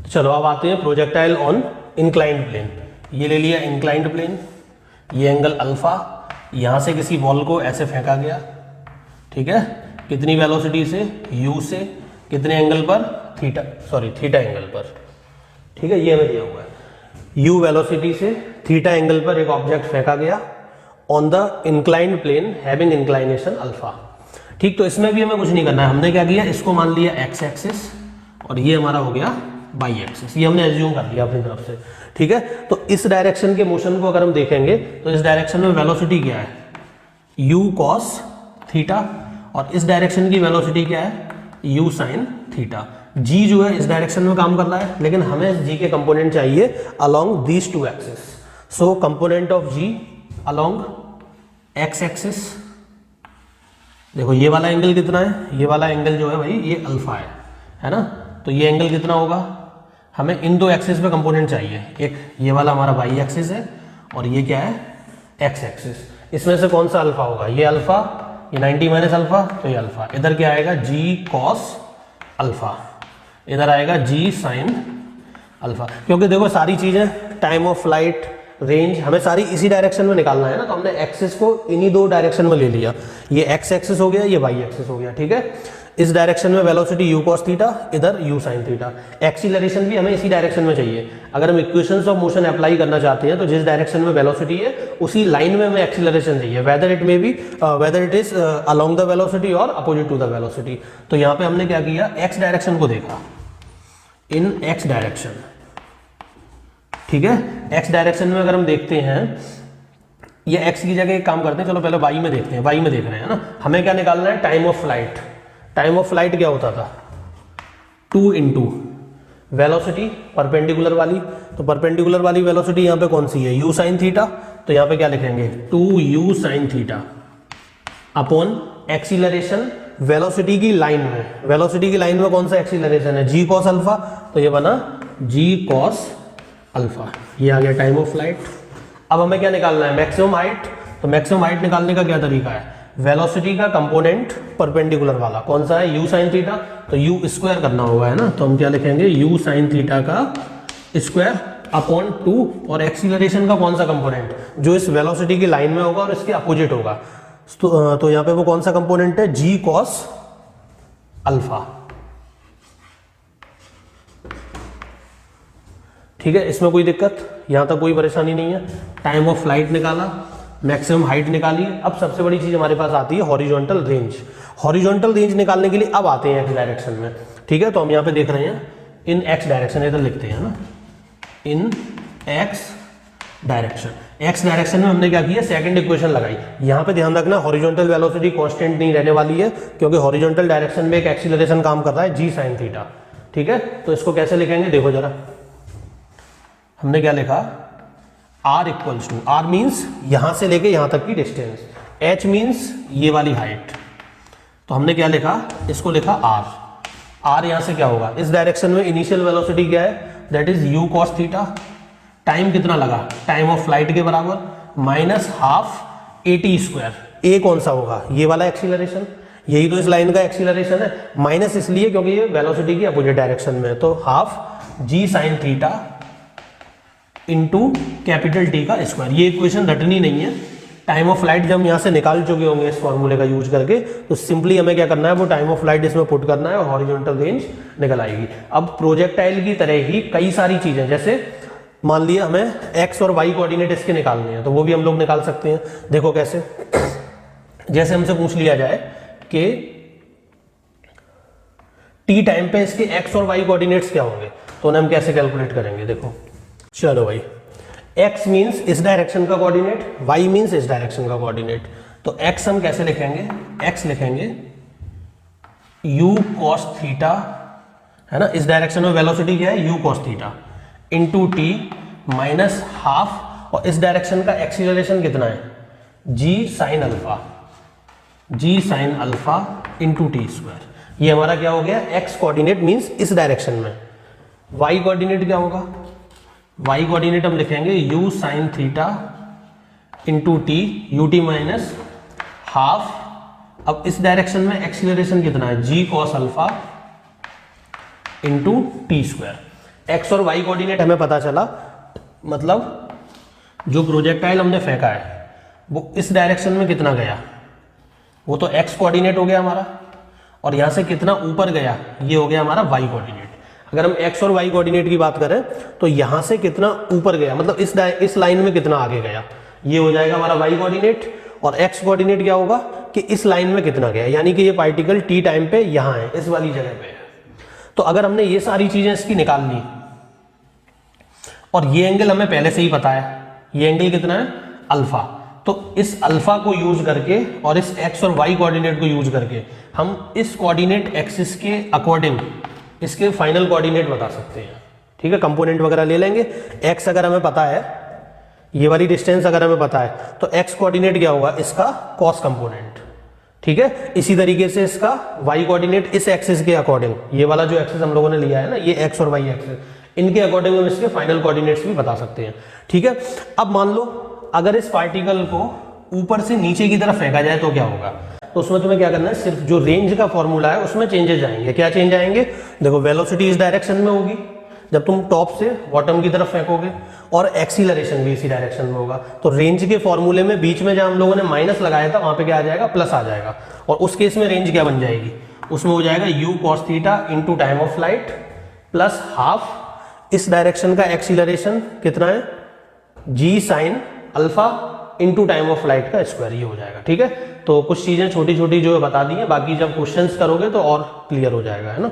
चलो अब आते हैं प्रोजेक्टाइल ऑन इंक्लाइंड प्लेन। ये ले लिया इंक्लाइंड प्लेन, ये एंगल अल्फा, यहाँ से किसी बॉल को ऐसे फेंका गया, ठीक है, कितनी वेलोसिटी से, u से, कितने एंगल पर, थीटा एंगल पर, ठीक है, ये हमें दिया हुआ है। u वेलोसिटी से थीटा एंगल पर एक ऑब्जेक्ट फेंका गया on the inclined plane having inclination alpha. ठीक, तो इसमें भी हमें कुछ नहीं करना है, हमने क्या किया, इसको मान लिया एक्स एक्सिस और ये हमारा हो गया वाई एक्सिस, ये हमने एज्यूम कर लिया अपनी तरफ से, ठीक है। तो इस डायरेक्शन के मोशन को अगर हम देखेंगे तो इस डायरेक्शन में वेलोसिटी क्या है, u cos थीटा, और इस डायरेक्शन की वेलोसिटी क्या है, u sin थीटा। g जो है इस डायरेक्शन में काम कर रहा है, लेकिन हमें g के कंपोनेंट चाहिए along these two axis. So component of g along x axis, देखो ये वाला एंगल कितना है, ये वाला एंगल जो है भाई ये अल्फा है ना, तो ये एंगल कितना होगा, हमें इन दो एक्सिस पे कंपोनेंट चाहिए, एक ये वाला हमारा वाई एक्सिस है और ये क्या है एक्स एक्सिस। इसमें से कौन सा अल्फा होगा, ये अल्फा, ये 90 माइनस अल्फा, तो ये अल्फा, इधर क्या आएगा जी कॉस अल्फा, इधर आएगा जी साइन अल्फा। क्योंकि देखो सारी चीजें टाइम ऑफ फ्लाइट, रेंज, हमें सारी इसी डायरेक्शन में निकालना है ना, तो हमने एक्सिस को इन्हीं दो डायरेक्शन में ले लिया, ये एक्स एक्सिस हो गया, ये वाई एक्सिस हो गया, ठीक है। इस डायरेक्शन में वेलोसिटी u cos थीटा, इधर u sin थीटा। एक्सीलरेशन भी हमें इसी डायरेक्शन में चाहिए। अगर हम इक्वेशंस ऑफ मोशन अप्लाई करना चाहते हैं तो जिस डायरेक्शन में वेलोसिटी है उसी लाइन में हमें एक्सीलरेशन चाहिए, whether it is along the velocity और अपोजिट टू द वेलोसिटी। तो यहाँ पे हमने क्या किया, एक्स डायरेक्शन को देखा, इन एक्स डायरेक्शन, ठीक है। एक्स डायरेक्शन में अगर हम देखते हैं, ये एक्स की जगह एक काम करते हैं, चलो पहले वाई में देखते हैं, वाई में देख रहे हैं ना, हमें क्या निकालना है, time of flight. Time of flight क्या होता था, 2 इंटू वेलोसिटी परपेंडिकुलर वाली, तो परपेंडिकुलर वाली वेलोसिटी यहाँ पे कौन सी है, u sin थीटा, तो यहाँ पे क्या लिखेंगे 2u sin theta upon acceleration velocity की लाइन में, वेलोसिटी की लाइन में कौन सा एक्सीलरेशन है, g cos अल्फा, तो ये बना g cos अल्फा, ये आ गया टाइम ऑफ फ्लाइट। अब हमें क्या निकालना है, मैक्सिमम हाइट, तो मैक्सिमम हाइट निकालने का क्या तरीका है, वेलोसिटी का कंपोनेंट परपेंडिकुलर वाला कौन सा है, u sin थीटा, तो u स्क्वायर करना होगा, है ना, तो हम क्या लिखेंगे u sin थीटा का स्क्वायर अपॉन 2, और एक्सीलरेशन का कौन सा कंपोनेंट, जो इस वेलोसिटी की लाइन में होगा और इसके अपोजिट होगा, तो यहाँ पे वो कौन सा कंपोनेंट है, g cos अल्फा, ठीक है। इसमें कोई दिक्कत, यहां तक कोई परेशानी नहीं है। टाइम ऑफ फ्लाइट निकाला, मैक्सिमम हाइट निकाली। अब सबसे बड़ी चीज हमारे पास आती है हॉरिजॉन्टल रेंज। हॉरिजॉन्टल रेंज निकालने के लिए अब आते हैं एक्स डायरेक्शन में, ठीक है। तो हम यहाँ पे देख रहे हैं इन एक्स डायरेक्शन, इधर लिखते हैं ना, इन एक्स डायरेक्शन। एक्स डायरेक्शन में हमने क्या किया, सेकंड इक्वेशन लगाई। यहाँ पे ध्यान रखना हॉरिजॉन्टल वेलोसिटी कांस्टेंट नहीं रहने वाली है, क्योंकि हॉरिजॉन्टल डायरेक्शन में एक एक्सीलरेशन काम कर रहा है जी साइन थीटा, ठीक है। तो इसको कैसे लिखेंगे, देखो जरा, हमने क्या लिखा, r equals to, r means यहां से लेके यहां तक की डिस्टेंस, h मीन्स ये वाली हाइट, तो हमने क्या लिखा, इसको लिखा r यहां से क्या होगा, इस डायरेक्शन में इनिशियल वेलोसिटी क्या है, that is u cos theta, time कितना लगा, टाइम ऑफ फ्लाइट के बराबर minus half at square, a कौन सा होगा, ये वाला एक्सीलरेशन, यही तो इस लाइन का एक्सीलरेशन है, माइनस इसलिए क्योंकि ये वेलोसिटी की अपोजिट डायरेक्शन में है, तो half g sine theta into capital T का स्क्वायर। ये इक्वेशन रटनी नहीं है, टाइम ऑफ फ्लाइट जब हम यहाँ से निकाल चुके होंगे इस फॉर्मूले का यूज करके, तो सिंपली हमें क्या करना है, वो टाइम ऑफ फ्लाइट इसमें पुट करना है और हॉरिजॉन्टल रेंज निकल आएगी। अब प्रोजेक्टाइल की तरह ही कई सारी चीजें, जैसे मान लिया हमें एक्स और वाई कोऑर्डिनेट इसके निकालने हैं, तो वो भी हम लोग निकाल सकते हैं। देखो कैसे, जैसे हमसे पूछ लिया जाए कि टी टाइम पे इसके एक्स और वाई कोऑर्डिनेट्स क्या होंगे, तो उन्हें हम कैसे कैलकुलेट करेंगे, देखो चलो भाई, x मीन्स इस डायरेक्शन का कोऑर्डिनेट, y मीन्स इस डायरेक्शन का कोऑर्डिनेट, तो x हम कैसे लिखेंगे, x लिखेंगे u cos थीटा, है ना, इस डायरेक्शन में वेलोसिटी क्या है, u cos theta into T minus half, और इस डायरेक्शन का एक्सीलरेशन कितना है, g sine alpha, g sine alpha into T square. ये हमारा क्या हो गया, x कोऑर्डिनेट मीन्स इस डायरेक्शन में। y कोऑर्डिनेट क्या होगा, y कोऑर्डिनेट हम लिखेंगे u sine theta into T, U T minus half, अब इस डायरेक्शन में एक्सीलरेशन कितना है, g cos alpha into T square. X और वाई कोऑर्डिनेट हमें पता चला, मतलब जो प्रोजेक्टाइल हमने फेंका है वो इस डायरेक्शन में कितना गया, वो तो एक्स कोऑर्डिनेट हो गया हमारा, और यहाँ से कितना ऊपर गया ये हो गया हमारा वाई कोऑर्डिनेट। अगर हम एक्स और वाई कोऑर्डिनेट की बात करें तो यहाँ से कितना ऊपर गया, मतलब इस लाइन में कितना आगे गया, ये हो जाएगा हमारा वाई कोऑर्डिनेट। और एक्स कोऑर्डिनेट क्या होगा कि इस लाइन में कितना गया, यानी कि ये पार्टिकल टी टाइम पे यहाँ है, इस वाली जगह पे है। तो अगर हमने ये सारी चीजें इसकी निकाल ली, और ये एंगल हमें पहले से ही पता है, ये एंगल कितना है अल्फा, तो इस अल्फा को यूज करके और इस एक्स और वाई कोऑर्डिनेट को यूज करके हम इस कोऑर्डिनेट एक्सिस के अकॉर्डिंग इसके फाइनल कोऑर्डिनेट बता सकते हैं। ठीक है, कंपोनेंट वगैरह ले लेंगे। एक्स अगर हमें पता है, ये वाली डिस्टेंस अगर हमें पता है, तो एक्स कोऑर्डिनेट क्या होगा, इसका कॉस कंपोनेंट। ठीक है, इसी तरीके से इसका वाई कोऑर्डिनेट इस एक्सिस के अकॉर्डिंग, ये वाला जो एक्सिस हम लोगों ने लिया है ना, ये एक्स और वाई एक्सिस, इनके अकॉर्डिंग हम इसके फाइनल कोऑर्डिनेट्स भी बता सकते हैं। ठीक है, अब मान लो अगर इस पार्टिकल को ऊपर से नीचे की तरफ फेंका जाए तो क्या होगा, तो उसमें तुम्हें क्या करना है, सिर्फ जो रेंज का फॉर्मूला है उसमें चेंजेस आएंगे। क्या चेंज आएंगे, देखो वेलोसिटी इस डायरेक्शन में होगी जब तुम टॉप से बॉटम की तरफ फेंकोगे, और एक्सीलरेशन भी इसी डायरेक्शन में होगा। तो रेंज के फॉर्मूले में बीच में जहां हम लोगों ने माइनस लगाया था वहां पे क्या आ जाएगा, प्लस आ जाएगा। और उस केस में रेंज क्या बन जाएगी, उसमें हो जाएगा u cos theta into time of flight plus half इस डायरेक्शन का एक्सीलरेशन कितना है, g sine alpha into time of flight का स्क्वायर, ये हो जाएगा। ठीक है, तो कुछ चीजें छोटी छोटी जो है बता दी है, बाकी जब क्वेश्चंस करोगे तो और क्लियर हो जाएगा, है ना।